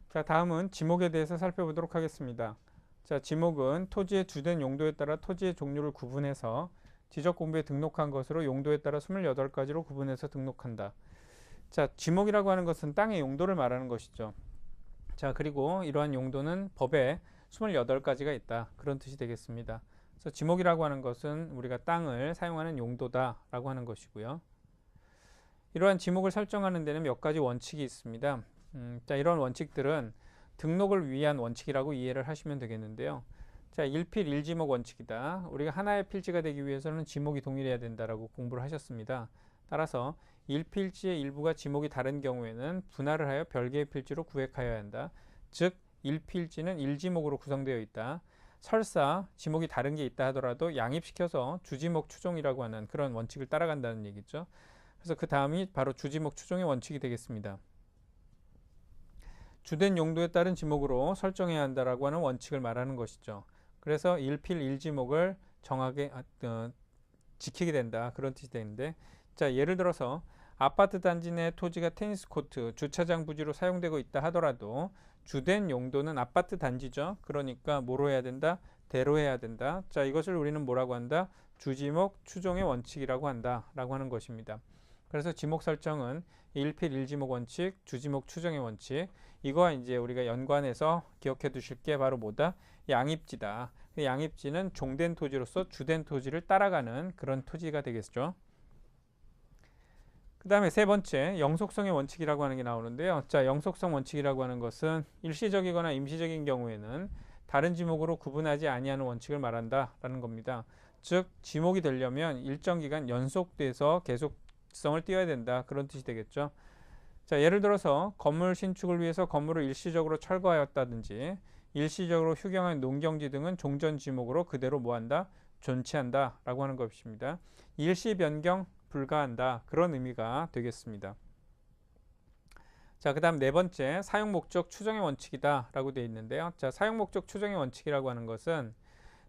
자, 다음은 지목에 대해서 살펴보도록 하겠습니다. 자, 지목은 토지의 주된 용도에 따라 토지의 종류를 구분해서 지적공부에 등록한 것으로 용도에 따라 28가지로 구분해서 등록한다. 자, 지목이라고 하는 것은 땅의 용도를 말하는 것이죠. 자, 그리고 이러한 용도는 법에 28가지가 있다. 그런 뜻이 되겠습니다. 그래서 지목이라고 하는 것은 우리가 땅을 사용하는 용도다라고 하는 것이고요. 이러한 지목을 설정하는 데는 몇 가지 원칙이 있습니다. 자, 이런 원칙들은 등록을 위한 원칙이라고 이해를 하시면 되겠는데요. 자, 1필 1지목 원칙이다. 우리가 하나의 필지가 되기 위해서는 지목이 동일해야 된다라고 공부를 하셨습니다. 따라서 1필지의 일부가 지목이 다른 경우에는 분할을 하여 별개의 필지로 구획하여야 한다. 즉 1필지는 1지목으로 구성되어 있다. 설사 지목이 다른 게 있다 하더라도 양입시켜서 주지목 추종이라고 하는 그런 원칙을 따라간다는 얘기죠. 그래서 그 다음이 바로 주지목 추종의 원칙이 되겠습니다. 주된 용도에 따른 지목으로 설정해야 한다라고 하는 원칙을 말하는 것이죠. 그래서 1필 1지목을 정하게 지키게 된다. 그런 뜻이 되는데, 자, 예를 들어서 아파트 단지 내 토지가 테니스 코트, 주차장 부지로 사용되고 있다 하더라도 주된 용도는 아파트 단지죠. 그러니까 뭐로 해야 된다? 대로 해야 된다. 자, 이것을 우리는 뭐라고 한다? 주지목 추종의 원칙이라고 한다라고 하는 것입니다. 그래서 지목 설정은 1필 1지목 원칙, 주지목 추정의 원칙, 이거와 이제 우리가 연관해서 기억해 두실 게 바로 뭐다? 양입지다. 양입지는 종된 토지로서 주된 토지를 따라가는 그런 토지가 되겠죠. 그 다음에 세 번째, 영속성의 원칙이라고 하는 게 나오는데요. 자, 영속성 원칙이라고 하는 것은 일시적이거나 임시적인 경우에는 다른 지목으로 구분하지 아니하는 원칙을 말한다라는 겁니다. 즉, 지목이 되려면 일정 기간 연속돼서 계속성을 띄어야 된다. 그런 뜻이 되겠죠. 자, 예를 들어서 건물 신축을 위해서 건물을 일시적으로 철거하였다든지 일시적으로 휴경한 농경지 등은 종전 지목으로 그대로 뭐한다? 존치한다 라고 하는 것입니다. 일시 변경 불가한다. 그런 의미가 되겠습니다. 자, 그 다음 네 번째, 사용목적 추정의 원칙이다 라고 되어 있는데요. 자, 사용목적 추정의 원칙이라고 하는 것은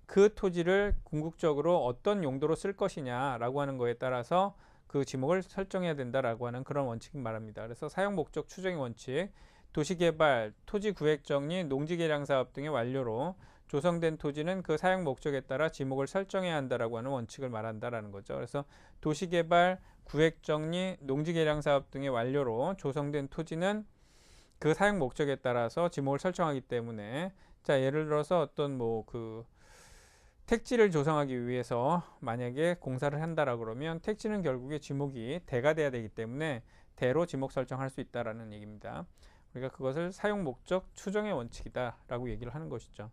그 토지를 궁극적으로 어떤 용도로 쓸 것이냐 라고 하는 거에 따라서 그 지목을 설정해야 된다라고 하는 그런 원칙을 말합니다. 그래서 사용목적 추정의 원칙, 도시개발, 토지구획정리, 농지개량사업 등의 완료로 조성된 토지는 그 사용목적에 따라 지목을 설정해야 한다라고 하는 원칙을 말한다라는 거죠. 그래서 도시개발, 구획정리, 농지개량사업 등의 완료로 조성된 토지는 그 사용목적에 따라서 지목을 설정하기 때문에, 자, 예를 들어서 어떤 택지를 조성하기 위해서 만약에 공사를 한다라고 그러면 택지는 결국에 지목이 대가 돼야 되기 때문에 대로 지목 설정할 수 있다라는 얘기입니다. 우리가 그것을 사용 목적 추정의 원칙이다라고 얘기를 하는 것이죠.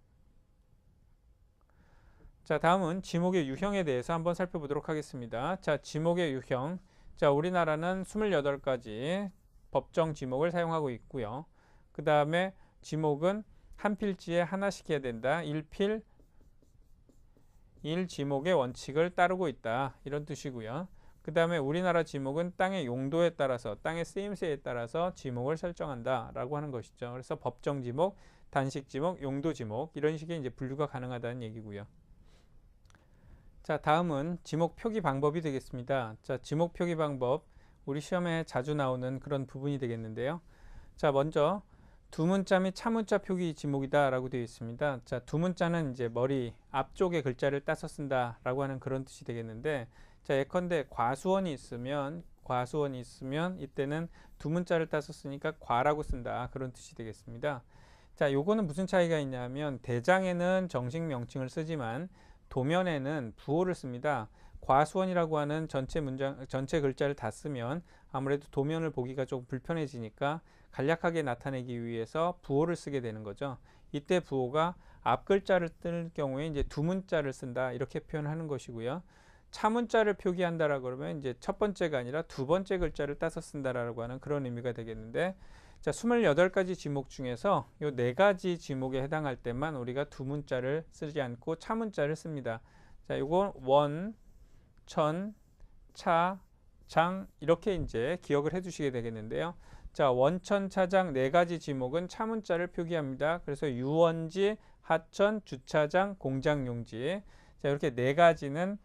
자, 다음은 지목의 유형에 대해서 한번 살펴보도록 하겠습니다. 자, 지목의 유형. 자, 우리나라는 28가지 법정 지목을 사용하고 있고요. 그 다음에 지목은 한 필지에 하나씩 해야 된다. 1필 1지목의 원칙을 따르고 있다. 이런 뜻이고요. 그 다음에 우리나라 지목은 땅의 용도에 따라서, 땅의 쓰임새에 따라서 지목을 설정한다 라고 하는 것이죠. 그래서 법정 지목, 단식 지목, 용도 지목, 이런 식의 이제 분류가 가능하다는 얘기고요. 자, 다음은 지목 표기 방법이 되겠습니다. 자, 지목 표기 방법, 우리 시험에 자주 나오는 그런 부분이 되겠는데요. 자, 먼저 두문자 및 차문자 표기 지목이다 라고 되어 있습니다. 자, 두문자는 이제 머리 앞쪽에 글자를 따서 쓴다 라고 하는 그런 뜻이 되겠는데, 자, 예컨대 과수원이 있으면 이때는 두문자를 따서 쓰니까 과라고 쓴다, 그런 뜻이 되겠습니다. 자, 요거는 무슨 차이가 있냐면 대장에는 정식 명칭을 쓰지만 도면에는 부호를 씁니다. 과수원이라고 하는 전체 글자를 다 쓰면 아무래도 도면을 보기가 조금 불편해지니까 간략하게 나타내기 위해서 부호를 쓰게 되는 거죠. 이때 부호가 앞 글자를 쓸 경우에 이제 두 문자를 쓴다, 이렇게 표현하는 것이고요. 차문자를 표기한다라고 그러면 이제 첫 번째가 아니라 두 번째 글자를 따서 쓴다라고 하는 그런 의미가 되겠는데, 자, 28가지 지목 중에서 요 네 가지 지목에 해당할 때만 우리가 두 문자를 쓰지 않고 차문자를 씁니다. 자, 요거 원, 천, 차, 장, 이렇게 이제 기억을 해 두시게 되겠는데요. 자, 원천, 차장 네 가지 지목은 차문자를 표기합니다. 그래서 유원지, 하천, 주차장, 공장용지. 자, 이렇게 네 가지는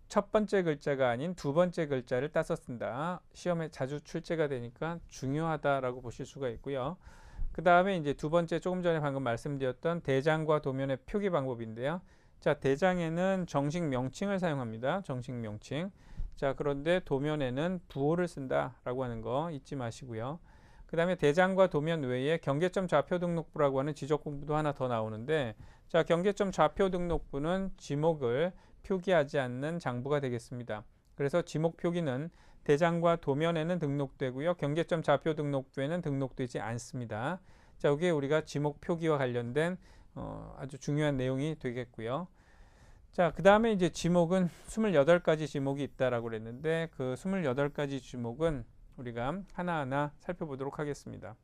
첫 번째 글자가 아닌 두 번째 글자를 따서 쓴다. 시험에 자주 출제가 되니까 중요하다라고 보실 수가 있고요. 그 다음에 이제 두 번째 조금 전에 방금 말씀드렸던 대장과 도면의 표기 방법인데요. 자, 대장에는 정식 명칭을 사용합니다. 정식 명칭. 자, 그런데 도면에는 부호를 쓴다라고 하는 거 잊지 마시고요. 그 다음에 대장과 도면 외에 경계점 좌표 등록부라고 하는 지적 공부도 하나 더 나오는데, 자, 경계점 좌표 등록부는 지목을 표기하지 않는 장부가 되겠습니다. 그래서 지목 표기는 대장과 도면에는 등록되고요. 경계점 좌표 등록부에는 등록되지 않습니다. 자, 여기에 우리가 지목 표기와 관련된 아주 중요한 내용이 되겠고요. 자, 그 다음에 이제 지목은 28가지 지목이 있다라고 그랬는데 그 28가지 지목은 우리가 하나하나 살펴보도록 하겠습니다.